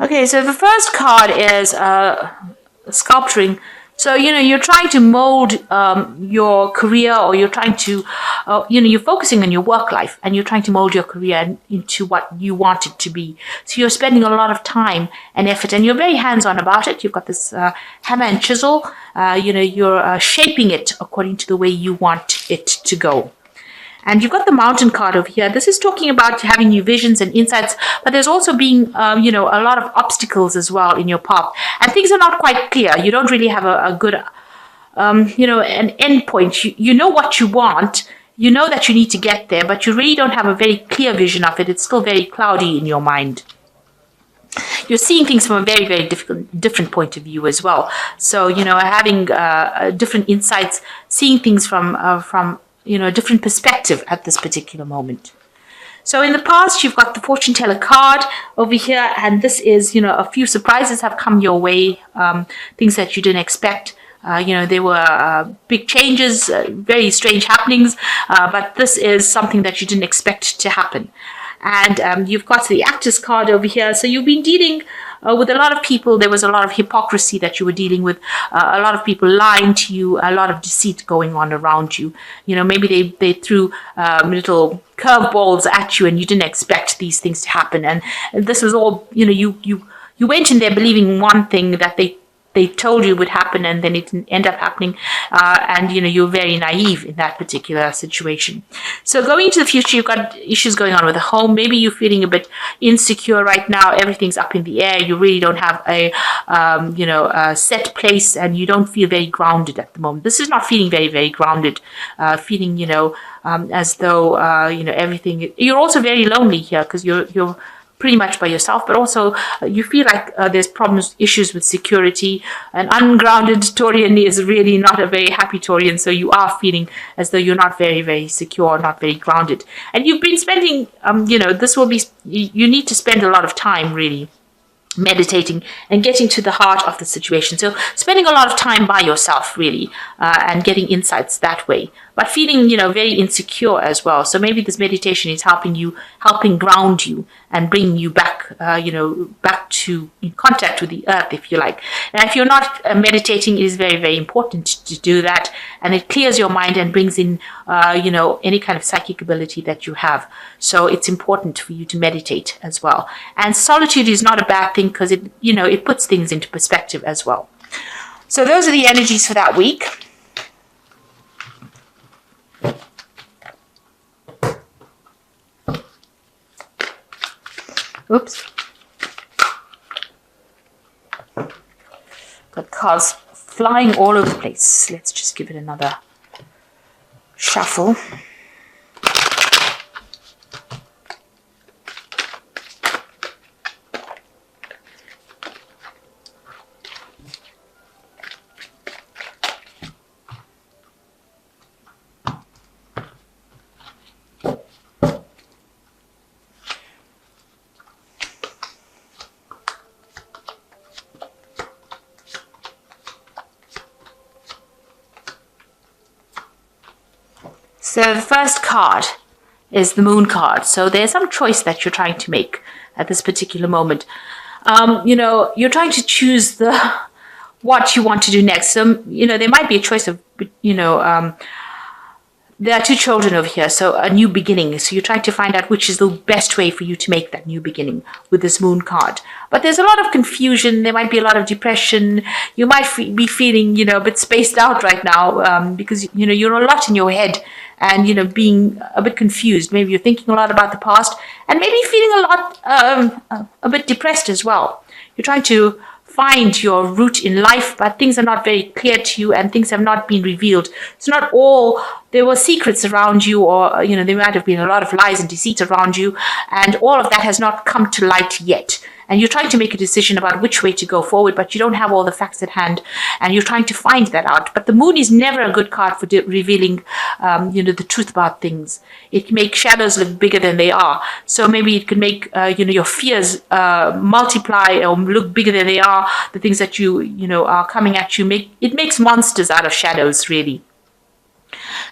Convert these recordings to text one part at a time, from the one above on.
Okay, so the first card is sculpturing. So, you're trying to mold your career, or you're trying to, you're focusing on your work life and you're trying to mold your career into what you want it to be. So you're spending a lot of time and effort, and you're very hands-on about it. You've got this hammer and chisel. You're shaping it according to the way you want it to go. And you've got the mountain card over here. This is talking about having new visions and insights, but there's also being, a lot of obstacles as well in your path. And things are not quite clear. You don't really have a good, an end point. You know what you want. You know that you need to get there, but you really don't have a very clear vision of it. It's still very cloudy in your mind. You're seeing things from a very, very different point of view as well. So, having different insights, seeing things from a different perspective at this particular moment. So in the past, you've got the fortune teller card over here, and this is, a few surprises have come your way, things that you didn't expect. There were big changes, very strange happenings, but this is something that you didn't expect to happen. And you've got the actor's card over here. So you've been dealing with a lot of people. There was a lot of hypocrisy that you were dealing with, a lot of people lying to you, a lot of deceit going on around you. Maybe they threw little curveballs at you and you didn't expect these things to happen. And this was all, you went in there believing one thing that they told you would happen, and then it didn't end up happening. And you're very naive in that particular situation. So going into the future, you've got issues going on with the home. Maybe you're feeling a bit insecure right now. Everything's up in the air. You really don't have a set place, and you don't feel very grounded at the moment. This is not feeling very, very grounded. Feeling, as though, everything. You're also very lonely here because you're pretty much by yourself, but also you feel like there's issues with security. An ungrounded Taurian is really not a very happy Taurian, so you are feeling as though you're not very, very secure, not very grounded. And you've been spending, you need to spend a lot of time really meditating and getting to the heart of the situation. So spending a lot of time by yourself really, and getting insights that way, but feeling, very insecure as well. So maybe this meditation is helping ground you and bringing you back, back to in contact with the earth, if you like. And if you're not meditating, it is very, very important to do that. And it clears your mind and brings in, any kind of psychic ability that you have. So it's important for you to meditate as well. And solitude is not a bad thing because it puts things into perspective as well. So those are the energies for that week. Oops. Got cards flying all over the place. Let's just give it another shuffle. So the first card is the moon card. So there's some choice that you're trying to make at this particular moment. You're trying to choose what you want to do next. So, there might be a choice of, there are two children over here, so a new beginning. So you're trying to find out which is the best way for you to make that new beginning with this moon card. But there's a lot of confusion. There might be a lot of depression. You might be feeling, a bit spaced out right now because, you're a lot in your head and, being a bit confused. Maybe you're thinking a lot about the past and maybe feeling a bit depressed as well. You're trying to find your route in life, but things are not very clear to you and things have not been revealed. It's not all, there were secrets around you, or, there might have been a lot of lies and deceit around you, and all of that has not come to light yet. And you're trying to make a decision about which way to go forward, but you don't have all the facts at hand, and you're trying to find that out. But the moon is never a good card for revealing, the truth about things. It can make shadows look bigger than they are. So maybe it can make, your fears multiply or look bigger than they are. The things that are coming at you, it makes monsters out of shadows, really.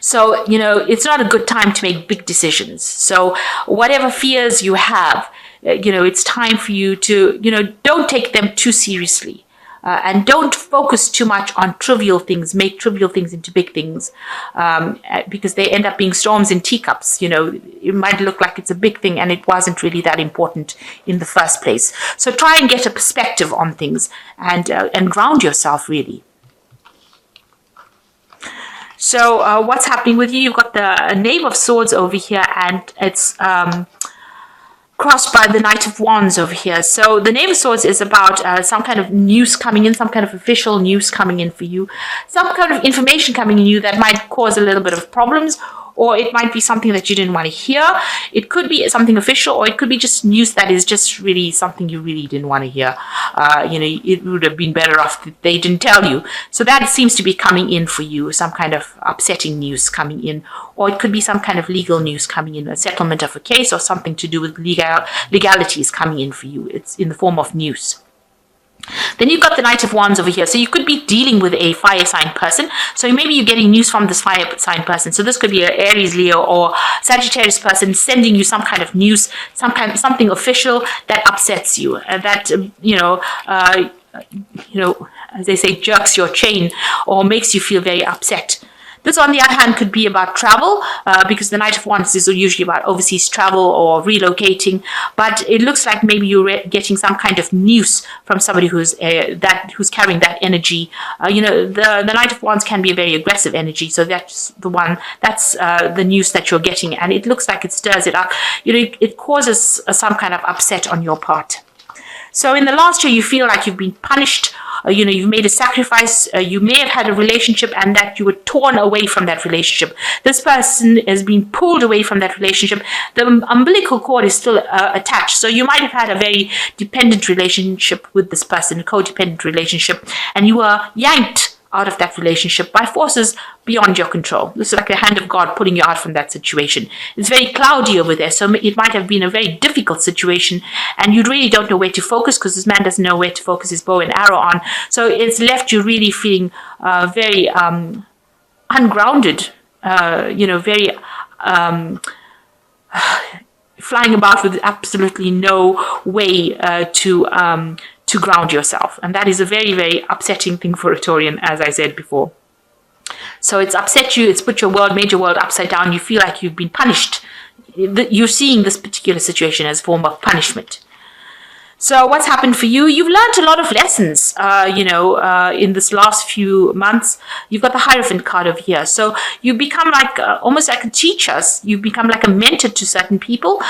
So, it's not a good time to make big decisions. So whatever fears you have, it's time for you to, don't take them too seriously. And don't focus too much on trivial things, make trivial things into big things, because they end up being storms in teacups. It might look like it's a big thing and it wasn't really that important in the first place. So try and get a perspective on things and ground yourself, really. So what's happening with you? You've got the Knave of Swords over here, and it's crossed by the Knight of Wands over here. So the Knave of Swords is about some kind of news coming in, some kind of official news coming in for you, some kind of information coming in you that might cause a little bit of problems, or it might be something that you didn't want to hear. It could be something official, or it could be just news that is just really something you really didn't want to hear. It would have been better off that they didn't tell you. So that seems to be coming in for you, some kind of upsetting news coming in, or it could be some kind of legal news coming in, a settlement of a case, or something to do with legalities coming in for you. It's in the form of news. Then you've got the Knight of Wands over here. So you could be dealing with a fire sign person. So maybe you're getting news from this fire sign person. So this could be an Aries, Leo, or Sagittarius person sending you some kind of news, something official that upsets you, that as they say, jerks your chain or makes you feel very upset. This, on the other hand, could be about travel, because the Knight of Wands is usually about overseas travel or relocating. But it looks like maybe you're getting some kind of news from somebody who's carrying that energy. The Knight of Wands can be a very aggressive energy, so that's the news that you're getting, and it looks like it stirs it up. It causes some kind of upset on your part. So in the last year, you feel like you've been punished. You've made a sacrifice. You may have had a relationship and that you were torn away from that relationship. This person has been pulled away from that relationship. The umbilical cord is still attached. So you might have had a very dependent relationship with this person, a codependent relationship, and you were yanked out of that relationship by forces beyond your control. This is like the hand of God pulling you out from that situation. It's very cloudy over there, so it might have been a very difficult situation, and you really don't know where to focus, because this man doesn't know where to focus his bow and arrow on. So it's left you really feeling very ungrounded, very flying about with absolutely no way to ground yourself. And that is a very, very upsetting thing for a Taurian, as I said before. So it's upset you, it's put your major world upside down. You feel like you've been punished. You're seeing this particular situation as a form of punishment. So what's happened for you? You've learned a lot of lessons, in this last few months. You've got the Hierophant card over here. So you become like almost like a teacher. You become like a mentor to certain people.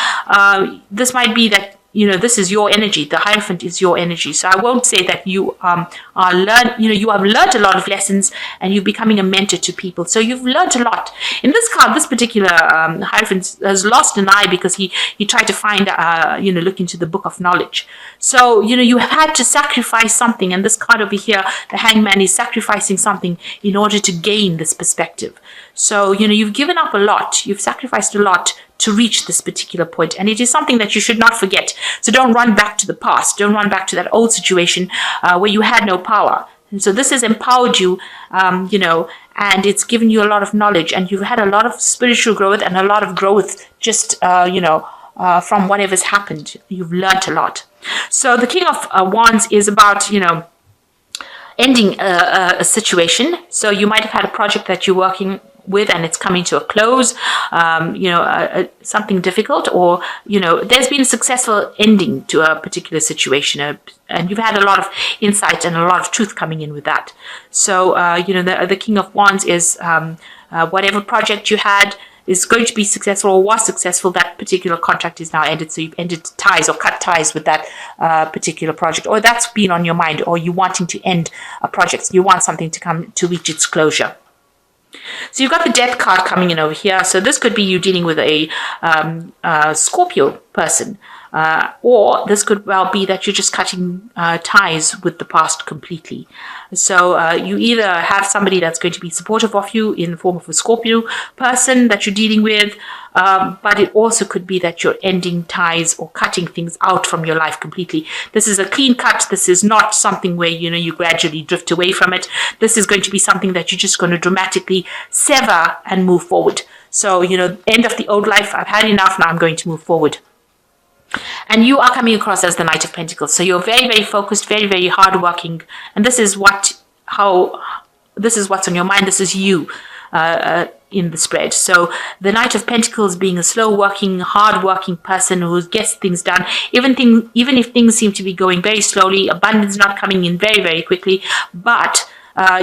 This might be that this is your energy. The Hierophant is your energy. So I won't say that you you have learned a lot of lessons and you're becoming a mentor to people. So you've learned a lot. In this card, this particular Hierophant has lost an eye because he tried to find, look into the book of knowledge. So, you had to sacrifice something. And this card over here, the Hangman, is sacrificing something in order to gain this perspective. So, you've given up a lot. You've sacrificed a lot to reach this particular point. And it is something that you should not forget. So don't run back to the past. Don't run back to that old situation where you had no power. And so this has empowered you, and it's given you a lot of knowledge. And you've had a lot of spiritual growth and a lot of growth just, from whatever's happened. You've learned a lot. So the King of Wands is about, ending a situation. So you might have had a project that you're working with and it's coming to a close, something difficult, or there's been a successful ending to a particular situation, and you've had a lot of insight and a lot of truth coming in with that. So the King of Wands is whatever project you had is going to be successful or was successful. That particular contract is now ended, so you've ended ties or cut ties with that particular project, or that's been on your mind, or you wanting to end a project. You want something to come to reach its closure. So you've got the Death card coming in over here. So this could be you dealing with a Scorpio person. Or this could well be that you're just cutting ties with the past completely. So you either have somebody that's going to be supportive of you in the form of a Scorpio person that you're dealing with, but it also could be that you're ending ties or cutting things out from your life completely. This is a clean cut. This is not something where, you gradually drift away from it. This is going to be something that you're just going to dramatically sever and move forward. So, end of the old life. I've had enough. Now I'm going to move forward. And you are coming across as the Knight of Pentacles. So you're very, very focused, very, very hardworking. And this is this is what's on your mind. This is you in the spread. So the Knight of Pentacles being a slow working, hard working person who gets things done, even if things seem to be going very slowly, abundance not coming in very, very quickly, but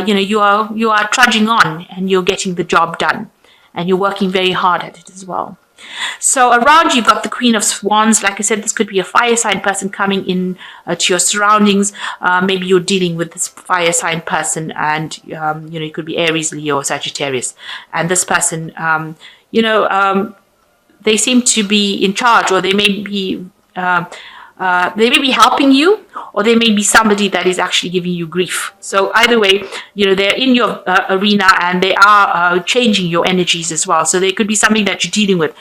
you are trudging on and you're getting the job done and you're working very hard at it as well. So around you've got the Queen of Wands. Like I said, this could be a fire sign person coming in to your surroundings. Maybe you're dealing with this fire sign person, and it could be Aries, Leo, or Sagittarius. And this person, they seem to be in charge, or they may be helping you, or they may be somebody that is actually giving you grief. So either way, they're in your arena and they are changing your energies as well. So there could be something that you're dealing with.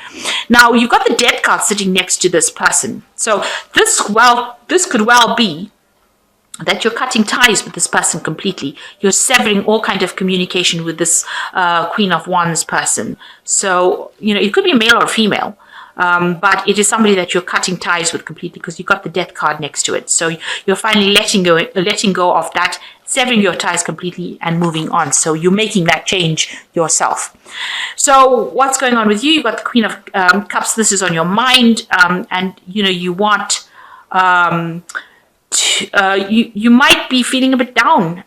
Now you've got the Death card sitting next to this person. So this could well be that you're cutting ties with this person completely. You're severing all kind of communication with this Queen of Wands person. So, it could be a male or a female. But it is somebody that you're cutting ties with completely because you've got the Death card next to it. So you're finally letting go of that, severing your ties completely and moving on. So you're making that change yourself. So what's going on with you? You've got the Queen of Cups. This is on your mind, and you want. You might be feeling a bit down,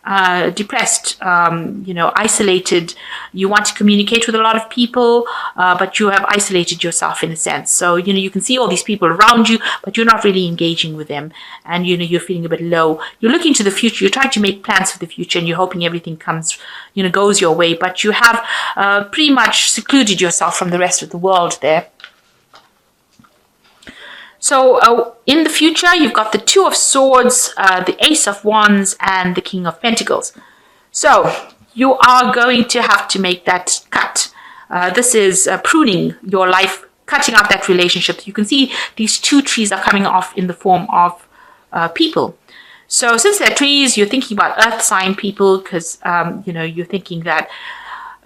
depressed, isolated. You want to communicate with a lot of people, but you have isolated yourself in a sense. So, you can see all these people around you, but you're not really engaging with them. And, you're feeling a bit low. You're looking to the future. You're trying to make plans for the future and you're hoping everything goes your way. But you have pretty much secluded yourself from the rest of the world there. So in the future, you've got the Two of Swords, the Ace of Wands, and the King of Pentacles. So you are going to have to make that cut. This is pruning your life, cutting out that relationship. You can see these two trees are coming off in the form of people. So since they're trees, you're thinking about earth sign people because, you're thinking that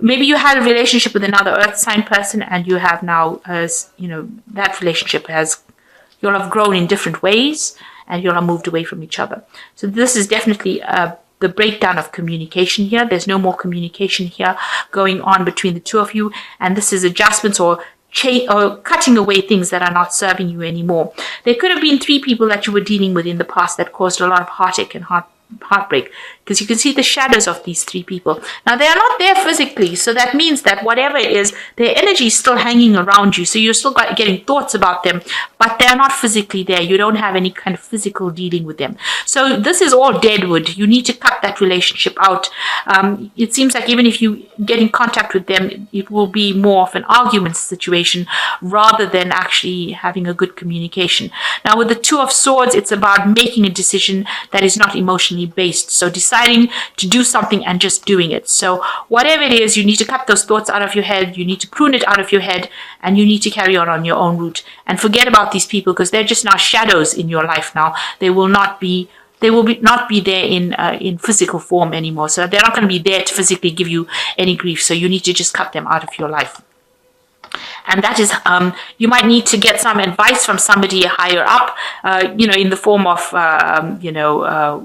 maybe you had a relationship with another earth sign person and you have now, that relationship you'll have grown in different ways and you'll have moved away from each other. So this is definitely the breakdown of communication here. There's no more communication here going on between the two of you. And this is adjustments or cutting away things that are not serving you anymore. There could have been 3 people that you were dealing with in the past that caused a lot of heartache and heartbreak, because you can see the shadows of these 3 people. Now they are not there physically, so that means that whatever it is, their energy is still hanging around you, so you're still getting thoughts about them, but they're not physically there. You don't have any kind of physical dealing with them. So this is all deadwood. You need to cut that relationship out. It seems like even if you get in contact with them, it will be more of an argument situation rather than actually having a good communication. Now with the Two of Swords, it's about making a decision that is not emotionally based. So deciding to do something and just doing it. So whatever it is, you need to cut those thoughts out of your head. You need to prune it out of your head, and you need to carry on your own route and forget about these people because they're just now shadows in your life now. They will not be there in physical form anymore. So they're not going to be there to physically give you any grief. So you need to just cut them out of your life. And that is, you might need to get some advice from somebody higher up, in the form of,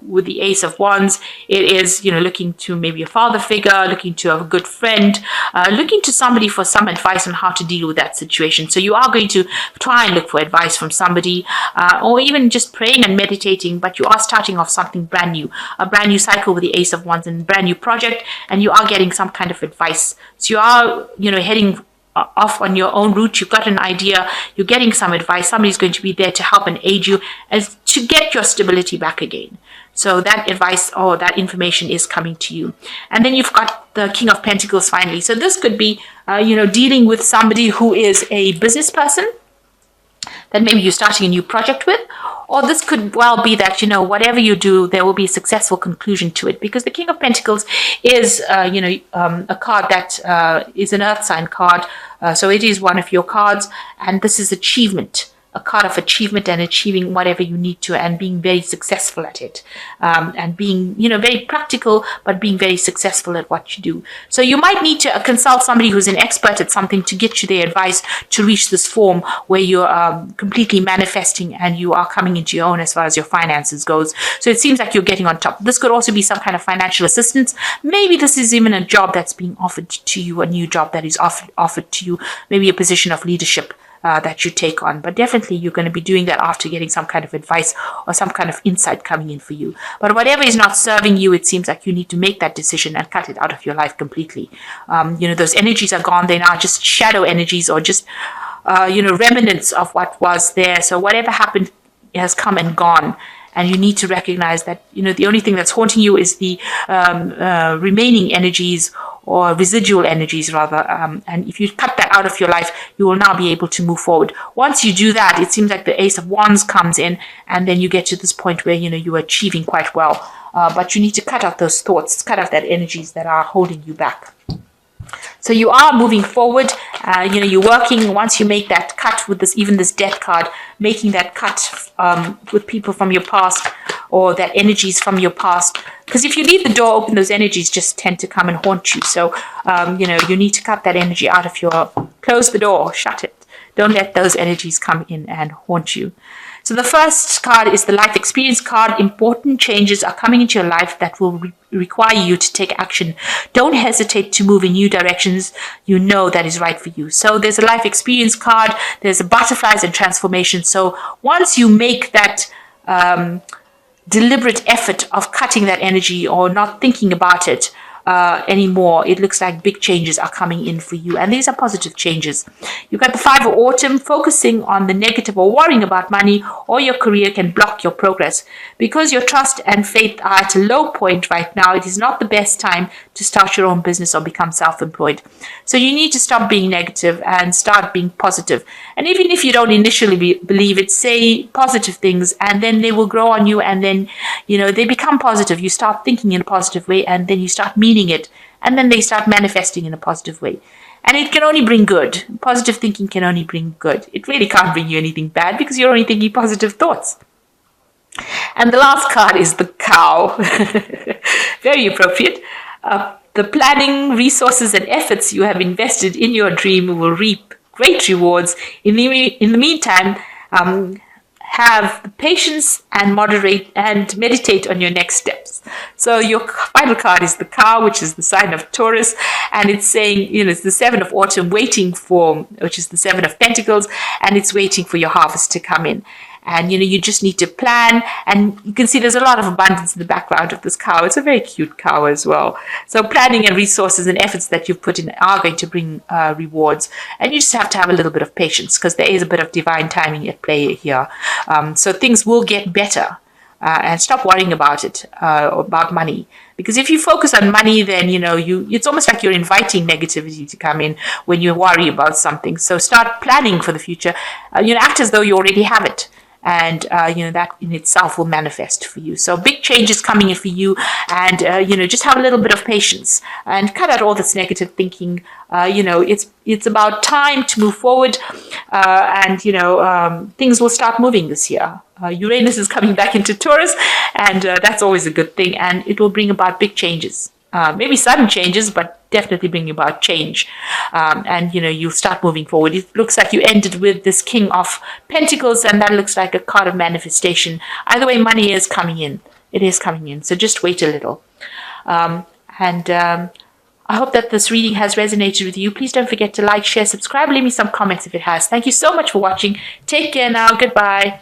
with the Ace of Wands, it is, looking to maybe a father figure, looking to a good friend, looking to somebody for some advice on how to deal with that situation. So you are going to try and look for advice from somebody, or even just praying and meditating, but you are starting off something brand new, a brand new cycle with the Ace of Wands and a brand new project, and you are getting some kind of advice. So you are, heading off on your own route. You've got an idea, you're getting some advice, somebody's going to be there to help and aid you as to get your stability back again. So that advice or that information is coming to you. And then you've got the King of Pentacles finally. So this could be dealing with somebody who is a business person that maybe you're starting a new project with, or this could well be that, whatever you do, there will be a successful conclusion to it, because the King of Pentacles is, a card that is an earth sign card. So it is one of your cards, and this is achievement. a card of achievement and achieving whatever you need to, and being very successful at it, and being, very practical, but being very successful at what you do. So you might need to consult somebody who's an expert at something to get you their advice to reach this form where you're completely manifesting and you are coming into your own as far as your finances goes. So it seems like you're getting on top. This could also be some kind of financial assistance. Maybe this is even a job that's being offered to you, a new job that is offered to you, maybe a position of leadership that you take on. But definitely you're going to be doing that after getting some kind of advice or some kind of insight coming in for you. But whatever is not serving you, it seems like you need to make that decision and cut it out of your life completely. Those energies are gone. They're now just shadow energies, or just remnants of what was there. So whatever happened has come and gone. And you need to recognize that, the only thing that's haunting you is the remaining energies, or residual energies rather. And if you cut that out of your life, you will now be able to move forward. Once you do that, it seems like the Ace of Wands comes in, and then you get to this point where, you're achieving quite well. But you need to cut out those thoughts, cut out that energies that are holding you back. So you are moving forward. You're working. Once you make that cut with this death card, making that cut with people from your past, or that energies from your past. Because if you leave the door open, those energies just tend to come and haunt you. So, you need to cut that energy out of close the door, shut it. Don't let those energies come in and haunt you. So the first card is the life experience card. Important changes are coming into your life that will require you to take action. Don't hesitate to move in new directions that is right for you. So there's a life experience card. There's a butterflies and transformation. So once you make that deliberate effort of cutting that energy or not thinking about it anymore, it looks like big changes are coming in for you, and these are positive changes. You've got the Five of Autumn. Focusing on the negative or worrying about money or your career can block your progress. Because your trust and faith are at a low point right now, it is not the best time to start your own business or become self-employed. So you need to stop being negative and start being positive. And even if you don't initially believe it, say positive things, and then they will grow on you, and then they become positive. You start thinking in a positive way, and then you start meaning it, and then they start manifesting in a positive way. And it can only bring good. Positive thinking can only bring good. It really can't bring you anything bad, because you're only thinking positive thoughts. And the last card is the cow. Very appropriate. The planning, resources, and efforts you have invested in your dream will reap great rewards. In the meantime, have the patience and moderate and meditate on your next steps. So your final card is the cow, which is the sign of Taurus, and it's saying, it's the Seven of Autumn which is the Seven of Pentacles, and it's waiting for your harvest to come in. And, you just need to plan. And you can see there's a lot of abundance in the background of this cow. It's a very cute cow as well. So planning and resources and efforts that you've put in are going to bring rewards. And you just have to have a little bit of patience, because there is a bit of divine timing at play here. So things will get better. And stop worrying about it, about money. Because if you focus on money, then, it's almost like you're inviting negativity to come in when you worry about something. So start planning for the future. Act as though you already have it. And, that in itself will manifest for you. So big changes coming in for you. And, just have a little bit of patience and cut out all this negative thinking. It's about time to move forward. Things will start moving this year. Uranus is coming back into Taurus, and that's always a good thing. And it will bring about big changes. Maybe sudden changes, but definitely bring about change. You start moving forward. It looks like you ended with this King of Pentacles, and that looks like a card of manifestation. Either way, money is coming in. It is coming in. So just wait a little. I hope that this reading has resonated with you. Please don't forget to like, share, subscribe, leave me some comments if it has. Thank you so much for watching. Take care now. Goodbye.